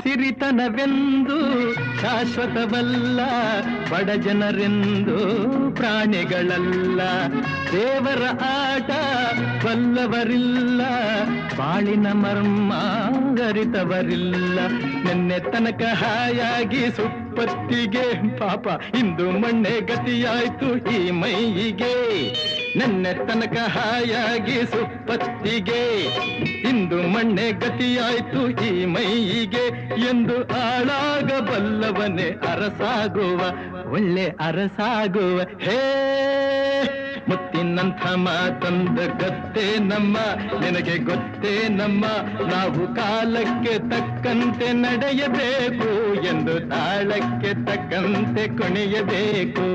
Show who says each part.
Speaker 1: ಸಿರಿತನವೆಂದು ಶಾಶ್ವತವಲ್ಲ, ಬಡ ಜನರೆಂದು ಪ್ರಾಣಿಗಳಲ್ಲ. ದೇವರ ಆಟ ಬಲ್ಲವರಿಲ್ಲ, ಬಾಳಿನ ಮರ್ಮ ಅರಿತವರಿಲ್ಲ. ನಿನ್ನೆ ತನಕ ಹಾಯಾಗಿ ಸುಪ್ಪತ್ತಿಗೆ ಪಾಪ ಇಂದು ಮಣ್ಣೆ ಗತಿಯಾಯ್ತು ಈ ಮೈಯಿಗೆ. ನಿನ್ನೆ ತನಕ ಹಾಯಾಗಿ ಸುಪ್ಪತ್ತಿಗೆ ಇಂದು ಮಣ್ಣೆ ಗತಿಯಾಯ್ತು ಈ ಮೈಯಿಗೆ. ಎಂದು ಆಳಾಗಬಲ್ಲವನೇ ಅರಸಾಗುವ, ಒಳ್ಳೆ ಅರಸಾಗುವ. ಹೇ ಮುತ್ತಿನಂಥ ಮಾತಂದ ಗೊತ್ತೇ ನಮ್ಮ, ನಿನಗೆ ಗೊತ್ತೇ ನಮ್ಮ. ನಾವು ಕಾಲಕ್ಕೆ ತಕ್ಕಂತೆ ನಡೆಯಬೇಕು ಎಂದು ತಾಳಕ್ಕೆ ತಕ್ಕಂತೆ ಕುಣಿಯಬೇಕು.